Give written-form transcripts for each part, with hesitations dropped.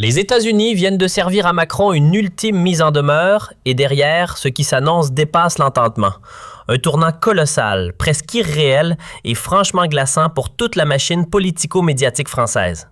Les États-Unis viennent de servir à Macron une ultime mise en demeure et derrière, ce qui s'annonce dépasse l'entendement. Un tournant colossal, presque irréel et franchement glaçant pour toute la machine politico-médiatique française.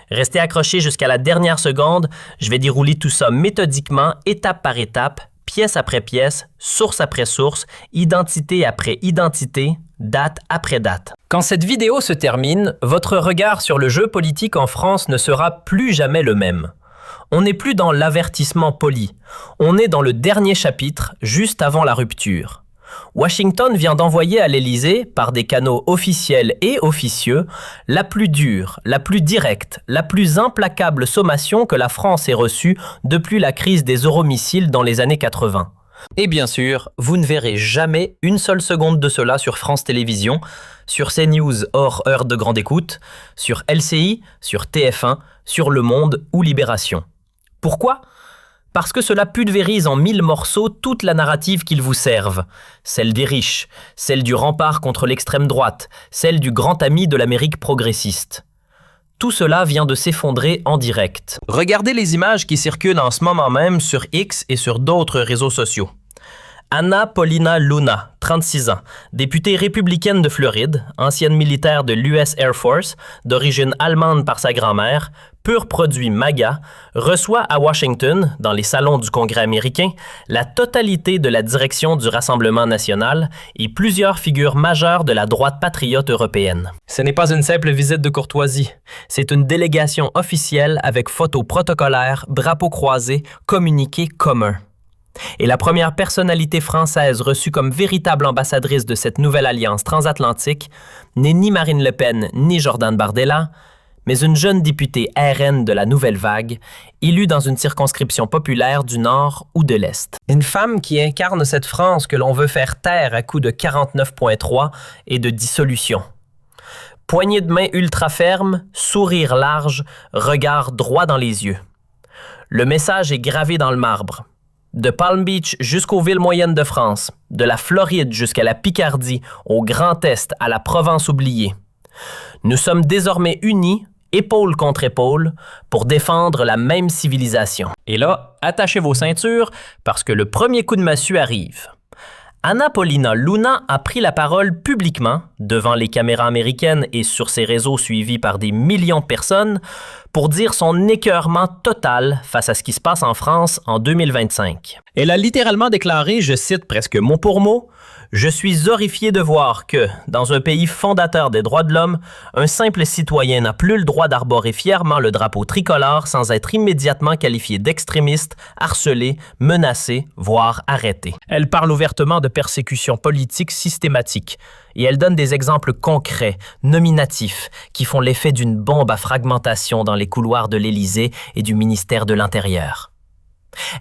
Restez accrochés jusqu'à la dernière seconde, je vais dérouler tout ça méthodiquement, étape par étape, pièce après pièce, source après source, identité après identité, date après date. Quand cette vidéo se termine, votre regard sur le jeu politique en France ne sera plus jamais le même. On n'est plus dans l'avertissement poli, on est dans le dernier chapitre, juste avant la rupture. Washington vient d'envoyer à l'Élysée, par des canaux officiels et officieux, la plus dure, la plus directe, la plus implacable sommation que la France ait reçue depuis la crise des euromissiles dans les années 80. Et bien sûr, vous ne verrez jamais une seule seconde de cela sur France Télévisions, sur CNews hors heure de grande écoute, sur LCI, sur TF1, sur Le Monde ou Libération. Pourquoi ? Parce que cela pulvérise en 1000 morceaux toute la narrative qu'ils vous servent. Celle des riches, celle du rempart contre l'extrême droite, celle du grand ami de l'Amérique progressiste. Tout cela vient de s'effondrer en direct. Regardez les images qui circulent en ce moment même sur X et sur d'autres réseaux sociaux. Anna Paulina Luna, 36 ans, députée républicaine de Floride, ancienne militaire de l'US Air Force, d'origine allemande par sa grand-mère, pur produit MAGA, reçoit à Washington, dans les salons du Congrès américain, la totalité de la direction du Rassemblement national et plusieurs figures majeures de la droite patriote européenne. Ce n'est pas une simple visite de courtoisie, c'est une délégation officielle avec photos protocolaires, drapeaux croisés, communiqués communs. Et la première personnalité française reçue comme véritable ambassadrice de cette nouvelle alliance transatlantique n'est ni Marine Le Pen ni Jordan Bardella, mais une jeune députée RN de la Nouvelle Vague, élue dans une circonscription populaire du Nord ou de l'Est. Une femme qui incarne cette France que l'on veut faire taire à coups de 49.3 et de dissolution. Poignée de main ultra ferme, sourire large, regard droit dans les yeux. Le message est gravé dans le marbre. De Palm Beach jusqu'aux villes moyennes de France, de la Floride jusqu'à la Picardie, au Grand Est, à la Provence oubliée. Nous sommes désormais unis, épaule contre épaule, pour défendre la même civilisation. Et là, attachez vos ceintures, parce que le premier coup de massue arrive. Anna Paulina Luna a pris la parole publiquement, devant les caméras américaines et sur ses réseaux suivis par des millions de personnes, pour dire son écœurement total face à ce qui se passe en France en 2025. Elle a littéralement déclaré, je cite presque mot pour mot, « Je suis horrifié de voir que, dans un pays fondateur des droits de l'homme, un simple citoyen n'a plus le droit d'arborer fièrement le drapeau tricolore sans être immédiatement qualifié d'extrémiste, harcelé, menacé, voire arrêté. » Elle parle ouvertement de persécution politique systématique et elle donne des exemples concrets, nominatifs, qui font l'effet d'une bombe à fragmentation dans les couloirs de l'Élysée et du ministère de l'Intérieur.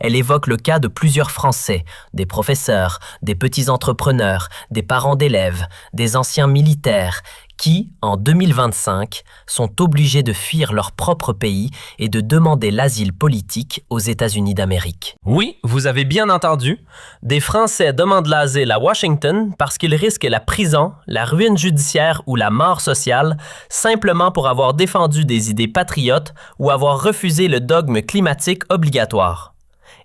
Elle évoque le cas de plusieurs Français, des professeurs, des petits entrepreneurs, des parents d'élèves, des anciens militaires, qui, en 2025, sont obligés de fuir leur propre pays et de demander l'asile politique aux États-Unis d'Amérique. Oui, vous avez bien entendu, des Français demandent l'asile à Washington parce qu'ils risquent la prison, la ruine judiciaire ou la mort sociale simplement pour avoir défendu des idées patriotes ou avoir refusé le dogme climatique obligatoire.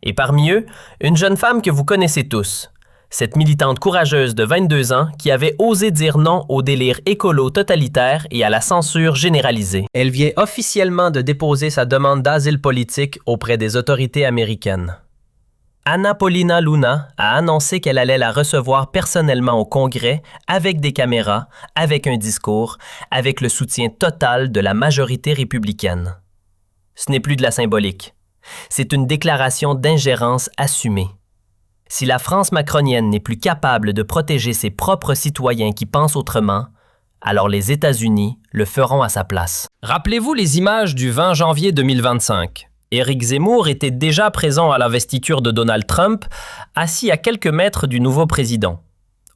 Et parmi eux, une jeune femme que vous connaissez tous. Cette militante courageuse de 22 ans qui avait osé dire non au délire écolo totalitaire et à la censure généralisée. Elle vient officiellement de déposer sa demande d'asile politique auprès des autorités américaines. Anna Paulina Luna a annoncé qu'elle allait la recevoir personnellement au Congrès, avec des caméras, avec un discours, avec le soutien total de la majorité républicaine. Ce n'est plus de la symbolique. C'est une déclaration d'ingérence assumée. Si la France macronienne n'est plus capable de protéger ses propres citoyens qui pensent autrement, alors les États-Unis le feront à sa place. Rappelez-vous les images du 20 janvier 2025. Éric Zemmour était déjà présent à l'investiture de Donald Trump, assis à quelques mètres du nouveau président.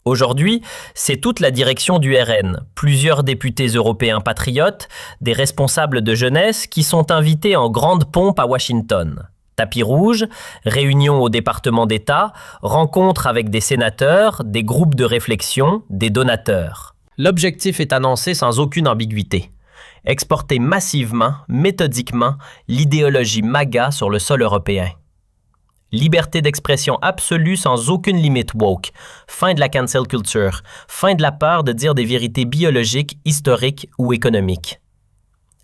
Aujourd'hui, c'est toute la direction du RN, plusieurs députés européens patriotes, des responsables de jeunesse qui sont invités en grande pompe à Washington. Tapis rouge, réunions au département d'État, rencontres avec des sénateurs, des groupes de réflexion, des donateurs. L'objectif est annoncé sans aucune ambiguïté. exporter massivement, méthodiquement, l'idéologie MAGA sur le sol européen. Liberté d'expression absolue sans aucune limite woke, fin de la cancel culture, fin de la peur de dire des vérités biologiques, historiques ou économiques.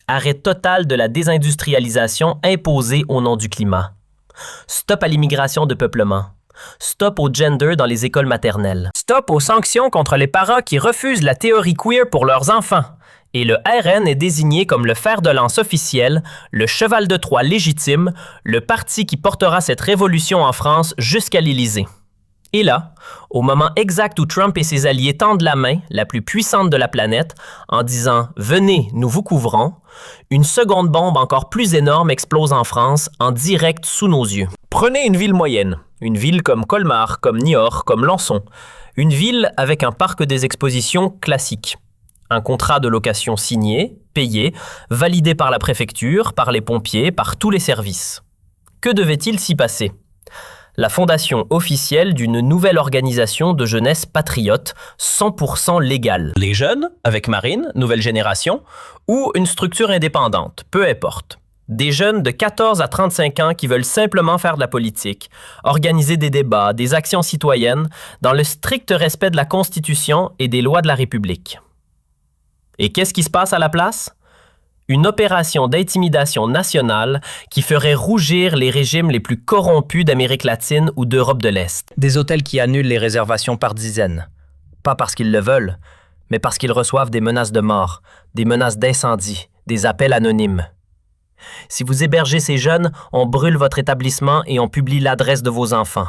Arrêt total de la désindustrialisation imposée au nom du climat. Stop à l'immigration de peuplement. Stop au gender dans les écoles maternelles. Stop aux sanctions contre les parents qui refusent la théorie queer pour leurs enfants. Et le RN est désigné comme le fer de lance officiel, le cheval de Troie légitime, le parti qui portera cette révolution en France jusqu'à l'Élysée. Et là, au moment exact où Trump et ses alliés tendent la main, la plus puissante de la planète, en disant « Venez, nous vous couvrons », une seconde bombe encore plus énorme explose en France, en direct sous nos yeux. Prenez une ville moyenne, une ville comme Colmar, comme Niort, comme Lançon, une ville avec un parc des expositions classique. Un contrat de location signé, payé, validé par la préfecture, par les pompiers, par tous les services. Que devait-il s'y passer? La fondation officielle d'une nouvelle organisation de jeunesse patriote, 100% légale. Les jeunes, avec Marine, nouvelle génération, ou une structure indépendante, peu importe. Des jeunes de 14 à 35 ans qui veulent simplement faire de la politique, organiser des débats, des actions citoyennes, dans le strict respect de la Constitution et des lois de la République. Et qu'est-ce qui se passe à la place? Une opération d'intimidation nationale qui ferait rougir les régimes les plus corrompus d'Amérique latine ou d'Europe de l'Est. Des hôtels qui annulent les réservations par dizaines. Pas parce qu'ils le veulent, mais parce qu'ils reçoivent des menaces de mort, des menaces d'incendie, des appels anonymes. Si vous hébergez ces jeunes, on brûle votre établissement et on publie l'adresse de vos enfants.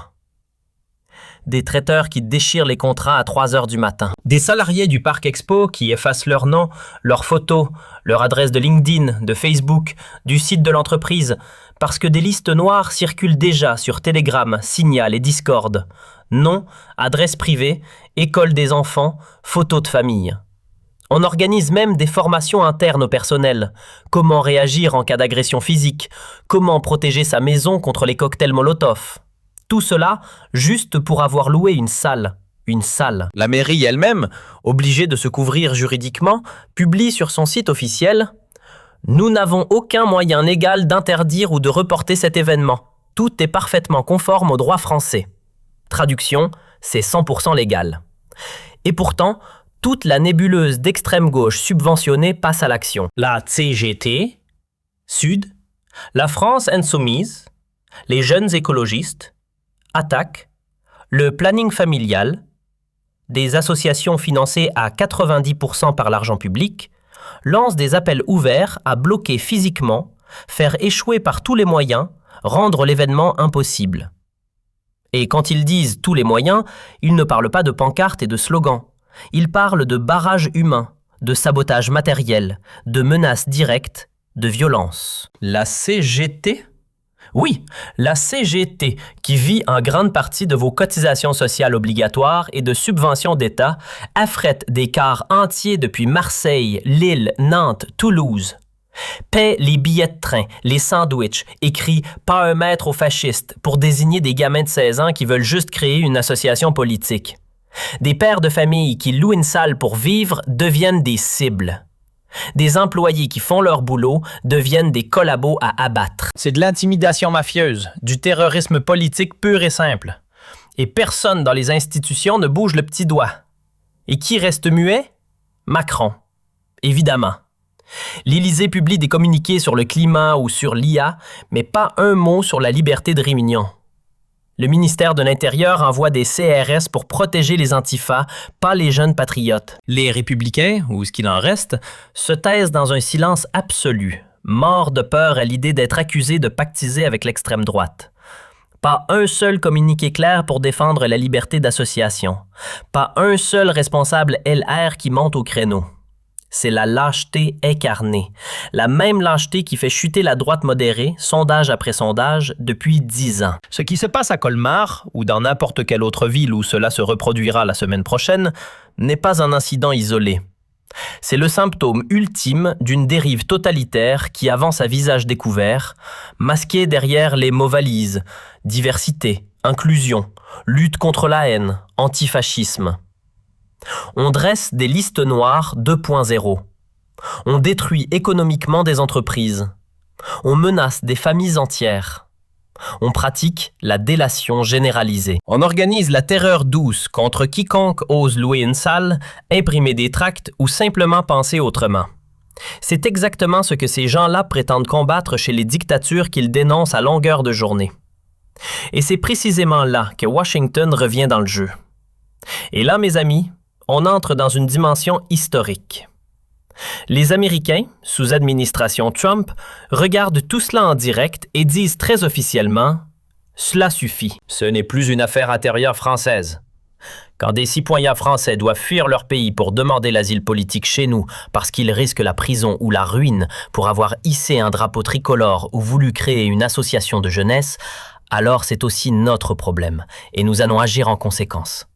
Des traiteurs qui déchirent les contrats à 3 heures du matin. Des salariés du Parc Expo qui effacent leur nom, leurs photos, leur adresse de LinkedIn, de Facebook, du site de l'entreprise, parce que des listes noires circulent déjà sur Telegram, Signal et Discord. Nom, adresse privée, école des enfants, photos de famille. On organise même des formations internes au personnel. Comment réagir en cas d'agression physique? Comment protéger sa maison contre les cocktails Molotov? Tout cela juste pour avoir loué une salle. Une salle. La mairie elle-même, obligée de se couvrir juridiquement, publie sur son site officiel « Nous n'avons aucun moyen légal d'interdire ou de reporter cet événement. Tout est parfaitement conforme au droit français. » Traduction, c'est 100% légal. Et pourtant, toute la nébuleuse d'extrême gauche subventionnée passe à l'action. La CGT, Sud, la France Insoumise, les jeunes écologistes, Attaque, le planning familial, des associations financées à 90% par l'argent public, lancent des appels ouverts à bloquer physiquement, faire échouer par tous les moyens, rendre l'événement impossible. Et quand ils disent tous les moyens, ils ne parlent pas de pancartes et de slogans. Ils parlent de barrages humains, de sabotage matériel, de menaces directes, de violence. La CGT ? Oui, la CGT, qui vit en grande partie de vos cotisations sociales obligatoires et de subventions d'État, affrète des cars entiers depuis Marseille, Lille, Nantes, Toulouse. Paie les billets de train, les sandwichs, écrit « Pas un mètre aux fascistes » pour désigner des gamins de 16 ans qui veulent juste créer une association politique. Des pères de famille qui louent une salle pour vivre deviennent des cibles. Des employés qui font leur boulot deviennent des collabos à abattre. C'est de l'intimidation mafieuse, du terrorisme politique pur et simple. Et personne dans les institutions ne bouge le petit doigt. Et qui reste muet? Macron. Évidemment. L'Élysée publie des communiqués sur le climat ou sur l'IA, mais pas un mot sur la liberté de réunion. Le ministère de l'Intérieur envoie des CRS pour protéger les antifas, pas les jeunes patriotes. Les républicains, ou ce qu'il en reste, se taisent dans un silence absolu, morts de peur à l'idée d'être accusés de pactiser avec l'extrême droite. Pas un seul communiqué clair pour défendre la liberté d'association. Pas un seul responsable LR qui monte au créneau. C'est la lâcheté incarnée. La même lâcheté qui fait chuter la droite modérée, sondage après sondage, depuis 10 ans. Ce qui se passe à Colmar, ou dans n'importe quelle autre ville où cela se reproduira la semaine prochaine, n'est pas un incident isolé. C'est le symptôme ultime d'une dérive totalitaire qui avance à visage découvert, masquée derrière les mots valises, diversité, inclusion, lutte contre la haine, antifascisme. On dresse des listes noires 2.0. On détruit économiquement des entreprises. On menace des familles entières. On pratique la délation généralisée. On organise la terreur douce contre quiconque ose louer une salle, imprimer des tracts ou simplement penser autrement. C'est exactement ce que ces gens-là prétendent combattre chez les dictatures qu'ils dénoncent à longueur de journée. Et c'est précisément là que Washington revient dans le jeu. Et là, mes amis, on entre dans une dimension historique. Les Américains, sous administration Trump, regardent tout cela en direct et disent très officiellement « Cela suffit, ce n'est plus une affaire intérieure française. Quand des citoyens français doivent fuir leur pays pour demander l'asile politique chez nous parce qu'ils risquent la prison ou la ruine pour avoir hissé un drapeau tricolore ou voulu créer une association de jeunesse, alors c'est aussi notre problème et nous allons agir en conséquence. »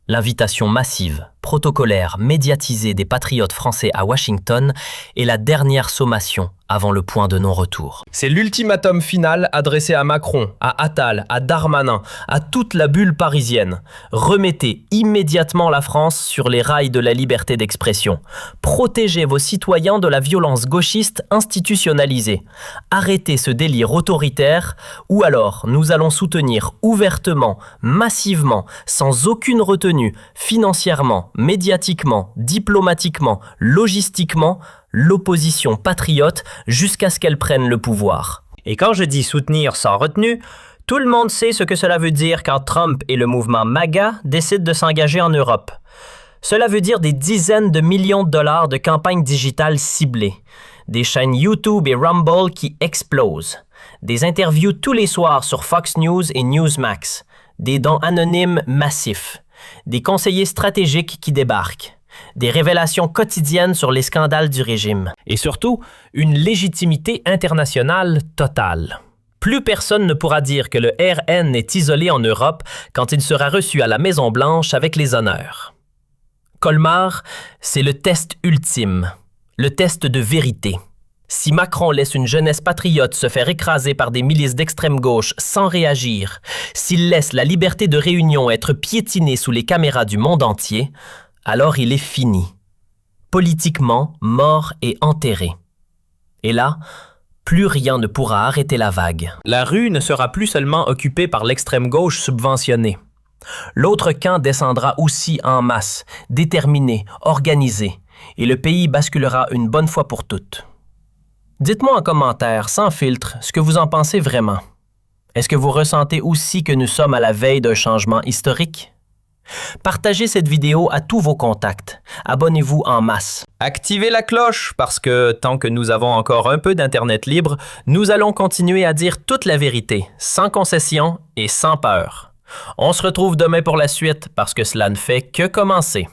L'invitation massive, protocolaire, médiatisée des patriotes français à Washington est la dernière sommation avant le point de non-retour. C'est l'ultimatum final adressé à Macron, à Attal, à Darmanin, à toute la bulle parisienne. Remettez immédiatement la France sur les rails de la liberté d'expression. Protégez vos citoyens de la violence gauchiste institutionnalisée. Arrêtez ce délire autoritaire ou alors nous allons soutenir ouvertement, massivement, sans aucune retenue, financièrement, médiatiquement, diplomatiquement, logistiquement, l'opposition patriote jusqu'à ce qu'elle prenne le pouvoir. Et quand je dis soutenir sans retenue, tout le monde sait ce que cela veut dire quand Trump et le mouvement MAGA décident de s'engager en Europe. Cela veut dire des dizaines de millions de dollars de campagnes digitales ciblées, des chaînes YouTube et Rumble qui explosent, des interviews tous les soirs sur Fox News et Newsmax, des dons anonymes massifs, des conseillers stratégiques qui débarquent, des révélations quotidiennes sur les scandales du régime. Et surtout, une légitimité internationale totale. Plus personne ne pourra dire que le RN est isolé en Europe quand il sera reçu à la Maison-Blanche avec les honneurs. Colmar, c'est le test ultime, le test de vérité. Si Macron laisse une jeunesse patriote se faire écraser par des milices d'extrême gauche sans réagir, s'il laisse la liberté de réunion être piétinée sous les caméras du monde entier, alors il est fini. Politiquement mort et enterré. Et là, plus rien ne pourra arrêter la vague. La rue ne sera plus seulement occupée par l'extrême gauche subventionnée. L'autre camp descendra aussi en masse, déterminé, organisé, et le pays basculera une bonne fois pour toutes. Dites-moi en commentaire, sans filtre, ce que vous en pensez vraiment. Est-ce que vous ressentez aussi que nous sommes à la veille d'un changement historique? Partagez cette vidéo à tous vos contacts. Abonnez-vous en masse. Activez la cloche parce que tant que nous avons encore un peu d'Internet libre, nous allons continuer à dire toute la vérité, sans concession et sans peur. On se retrouve demain pour la suite parce que cela ne fait que commencer.